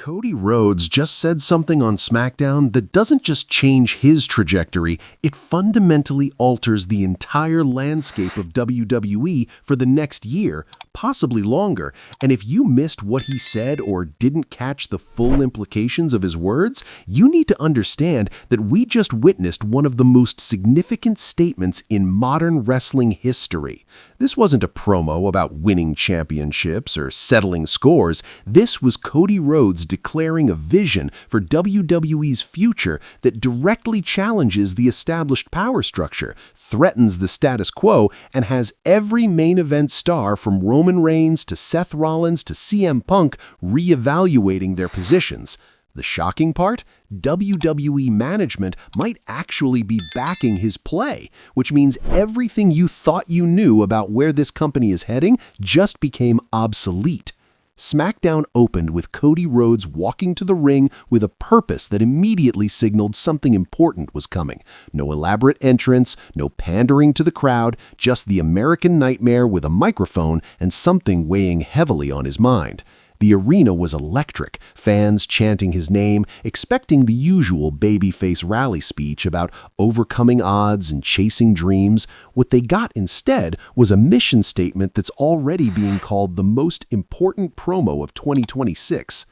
Cody Rhodes just said something on Smackdown that doesn't just change his trajectory, it fundamentally alters the entire landscape of WWE for the next year, possibly longer. And if you missed what he said or didn't catch the full implications of his words, you need to understand that we just witnessed one of the most significant statements in modern wrestling history. This wasn't a promo about winning championships or settling scores. This was Cody Rhodes declaring a vision for WWE's future that directly challenges the established power structure, threatens the status quo, and has every main event star from Roman Reigns to Seth Rollins to CM Punk reevaluating their positions. The shocking part? WWE management might actually be backing his play, which means everything you thought you knew about where this company is heading just became obsolete. Smackdown opened with Cody Rhodes walking to the ring with a purpose that immediately signaled something important was coming. No elaborate entrance, no pandering to the crowd, just the American Nightmare with a microphone and something weighing heavily on his mind. The arena was electric, fans chanting his name, expecting the usual babyface rally speech about overcoming odds and chasing dreams. What they got instead was a mission statement that's already being called the most important promo of 2026.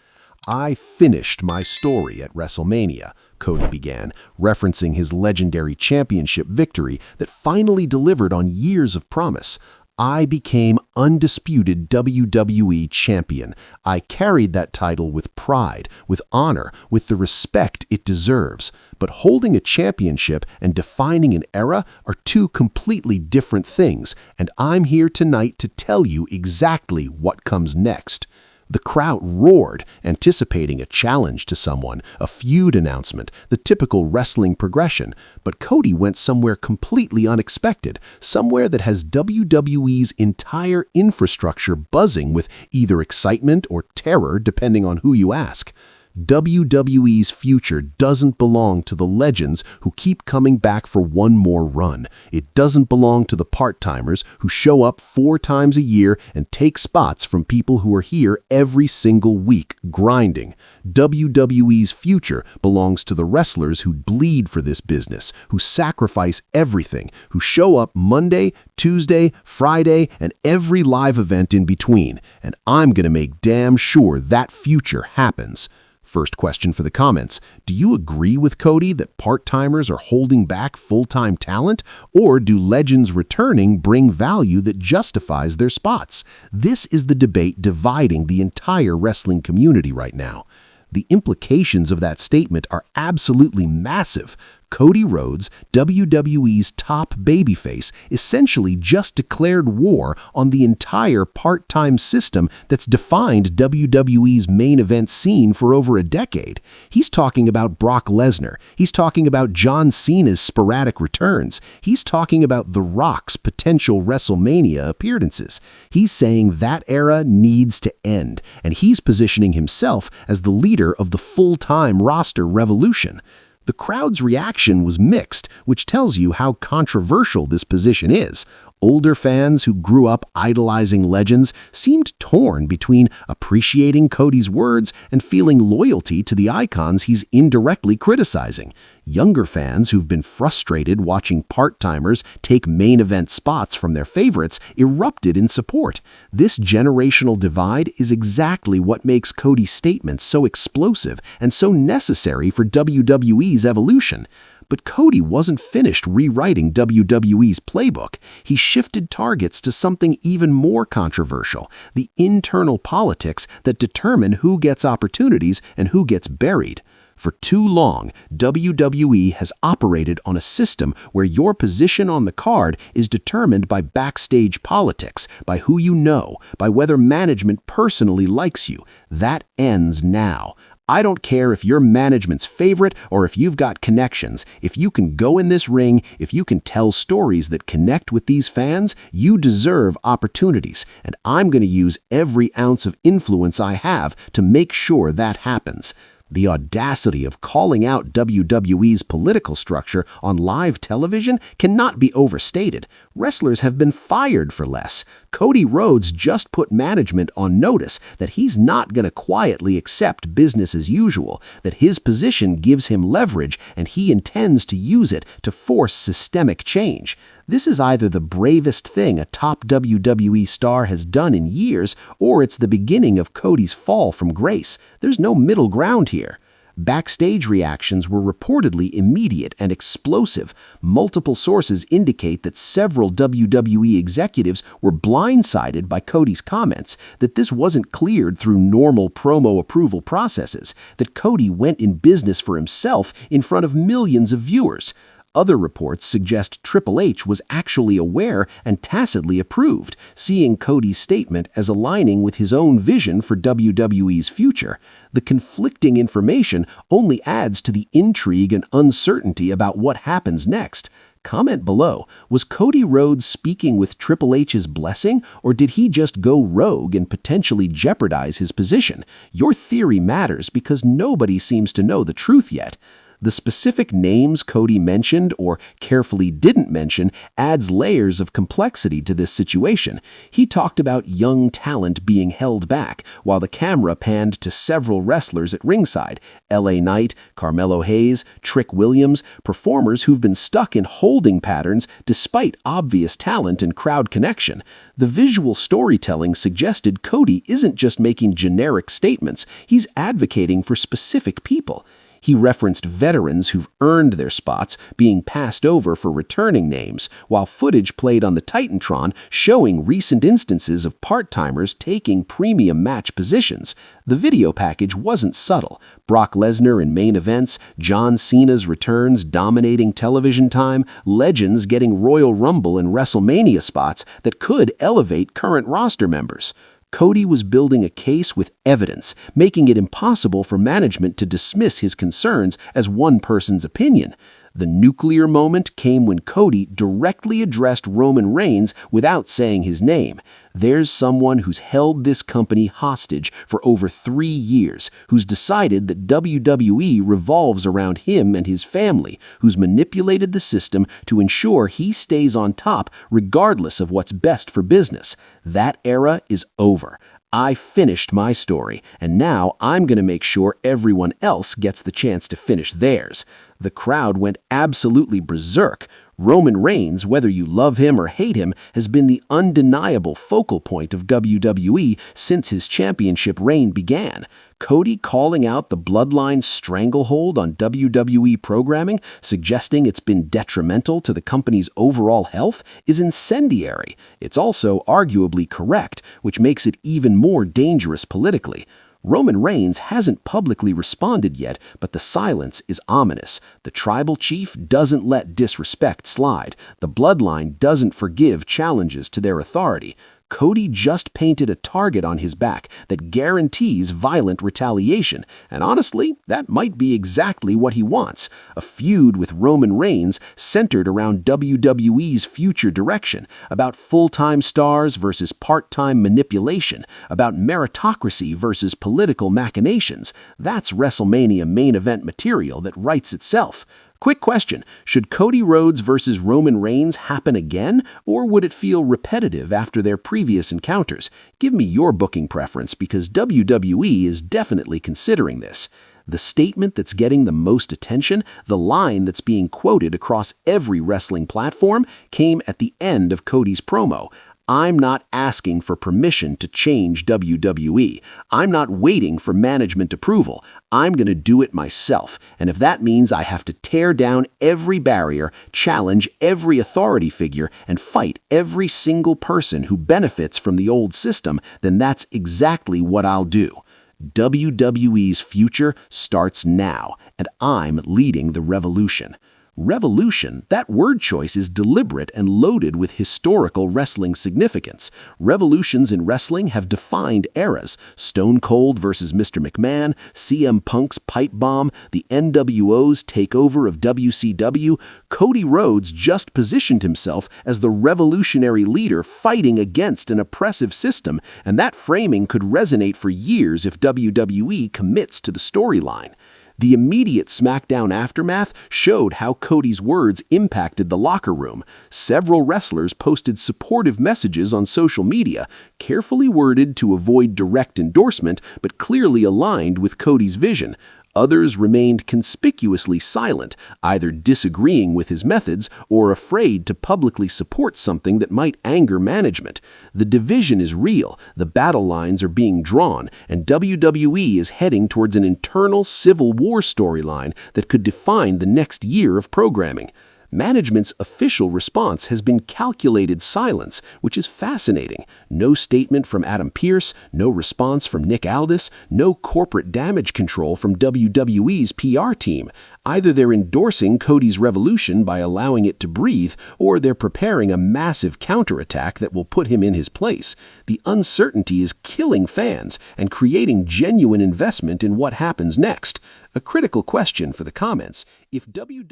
"I finished my story at WrestleMania," Cody began, referencing his legendary championship victory that finally delivered on years of promise. "I became undisputed WWE champion. I carried that title with pride, with honor, with the respect it deserves. But holding a championship and defining an era are two completely different things, and I'm here tonight to tell you exactly what comes next." The crowd roared, anticipating a challenge to someone, a feud announcement, the typical wrestling progression. But Cody went somewhere completely unexpected, somewhere that has WWE's entire infrastructure buzzing with either excitement or terror, depending on who you ask. WWE's future doesn't belong to the legends who keep coming back for one more run. It doesn't belong to the part-timers who show up 4 times a year and take spots from people who are here every single week, grinding. WWE's future belongs to the wrestlers who bleed for this business, who sacrifice everything, who show up Monday, Tuesday, Friday, and every live event in between. And I'm going to make damn sure that future happens. First question for the comments. Do you agree with Cody that part-timers are holding back full-time talent, or do legends returning bring value that justifies their spots? This is the debate dividing the entire wrestling community right now. The implications of that statement are absolutely massive. Cody Rhodes, WWE's top babyface, essentially just declared war on the entire part-time system that's defined WWE's main event scene for over a decade. He's talking about Brock Lesnar. He's talking about John Cena's sporadic returns. He's talking about The Rock's potential WrestleMania appearances. He's saying that era needs to end, and he's positioning himself as the leader of the full-time roster revolution. The crowd's reaction was mixed, which tells you how controversial this position is. Older fans who grew up idolizing legends seemed torn between appreciating Cody's words and feeling loyalty to the icons he's indirectly criticizing. Younger fans who've been frustrated watching part-timers take main event spots from their favorites erupted in support. This generational divide is exactly what makes Cody's statements so explosive and so necessary for WWE's evolution. But Cody wasn't finished rewriting WWE's playbook. He shifted targets to something even more controversial, the internal politics that determine who gets opportunities and who gets buried. For too long, WWE has operated on a system where your position on the card is determined by backstage politics, by who you know, by whether management personally likes you. That ends now. I don't care if you're management's favorite or if you've got connections. If you can go in this ring, if you can tell stories that connect with these fans, you deserve opportunities. And I'm going to use every ounce of influence I have to make sure that happens. The audacity of calling out WWE's political structure on live television cannot be overstated. Wrestlers have been fired for less. Cody Rhodes just put management on notice that he's not going to quietly accept business as usual, that his position gives him leverage and he intends to use it to force systemic change. This is either the bravest thing a top WWE star has done in years, or it's the beginning of Cody's fall from grace. There's no middle ground here. Backstage reactions were reportedly immediate and explosive. Multiple sources indicate that several WWE executives were blindsided by Cody's comments, that this wasn't cleared through normal promo approval processes, that Cody went in business for himself in front of millions of viewers. Other reports suggest Triple H was actually aware and tacitly approved, seeing Cody's statement as aligning with his own vision for WWE's future. The conflicting information only adds to the intrigue and uncertainty about what happens next. Comment below, was Cody Rhodes speaking with Triple H's blessing, or did he just go rogue and potentially jeopardize his position? Your theory matters because nobody seems to know the truth yet. The specific names Cody mentioned or carefully didn't mention adds layers of complexity to this situation. He talked about young talent being held back, while the camera panned to several wrestlers at ringside: LA Knight, Carmelo Hayes, Trick Williams, performers who've been stuck in holding patterns despite obvious talent and crowd connection. The visual storytelling suggested Cody isn't just making generic statements, he's advocating for specific people. He referenced veterans who've earned their spots being passed over for returning names, while footage played on the Titantron showing recent instances of part-timers taking premium match positions. The video package wasn't subtle. Brock Lesnar in main events, John Cena's returns dominating television time, legends getting Royal Rumble and WrestleMania spots that could elevate current roster members. Cody was building a case with evidence, making it impossible for management to dismiss his concerns as one person's opinion. The nuclear moment came when Cody directly addressed Roman Reigns without saying his name. There's someone who's held this company hostage for over 3 years, who's decided that WWE revolves around him and his family, who's manipulated the system to ensure he stays on top regardless of what's best for business. That era is over. I finished my story, and now I'm going to make sure everyone else gets the chance to finish theirs. The crowd went absolutely berserk. Roman Reigns, whether you love him or hate him, has been the undeniable focal point of WWE since his championship reign began. Cody calling out the Bloodline's stranglehold on WWE programming, suggesting it's been detrimental to the company's overall health, is incendiary. It's also arguably correct, which makes it even more dangerous politically. Roman Reigns hasn't publicly responded yet, but the silence is ominous. The tribal chief doesn't let disrespect slide. The Bloodline doesn't forgive challenges to their authority. Cody just painted a target on his back that guarantees violent retaliation, and honestly, that might be exactly what he wants. A feud with Roman Reigns centered around WWE's future direction, about full-time stars versus part-time manipulation, about meritocracy versus political machinations. That's WrestleMania main event material that writes itself. Quick question, should Cody Rhodes versus Roman Reigns happen again, or would it feel repetitive after their previous encounters? Give me your booking preference because WWE is definitely considering this. The statement that's getting the most attention, the line that's being quoted across every wrestling platform, came at the end of Cody's promo. I'm not asking for permission to change WWE. I'm not waiting for management approval. I'm going to do it myself. And if that means I have to tear down every barrier, challenge every authority figure, and fight every single person who benefits from the old system, then that's exactly what I'll do. WWE's future starts now, and I'm leading the revolution. Revolution, that word choice is deliberate and loaded with historical wrestling significance. Revolutions in wrestling have defined eras. Stone Cold versus Mr. McMahon, CM Punk's pipe bomb, the NWO's takeover of WCW. Cody Rhodes just positioned himself as the revolutionary leader fighting against an oppressive system, and that framing could resonate for years if WWE commits to the storyline. The immediate SmackDown aftermath showed how Cody's words impacted the locker room. Several wrestlers posted supportive messages on social media, carefully worded to avoid direct endorsement but clearly aligned with Cody's vision. Others remained conspicuously silent, either disagreeing with his methods or afraid to publicly support something that might anger management. The division is real, the battle lines are being drawn, and WWE is heading towards an internal civil war storyline that could define the next year of programming. Management's official response has been calculated silence, which is fascinating. No statement from Adam Pearce, no response from Nick Aldis, no corporate damage control from WWE's PR team. Either they're endorsing Cody's revolution by allowing it to breathe, or they're preparing a massive counterattack that will put him in his place. The uncertainty is killing fans and creating genuine investment in what happens next. A critical question for the comments: if WWE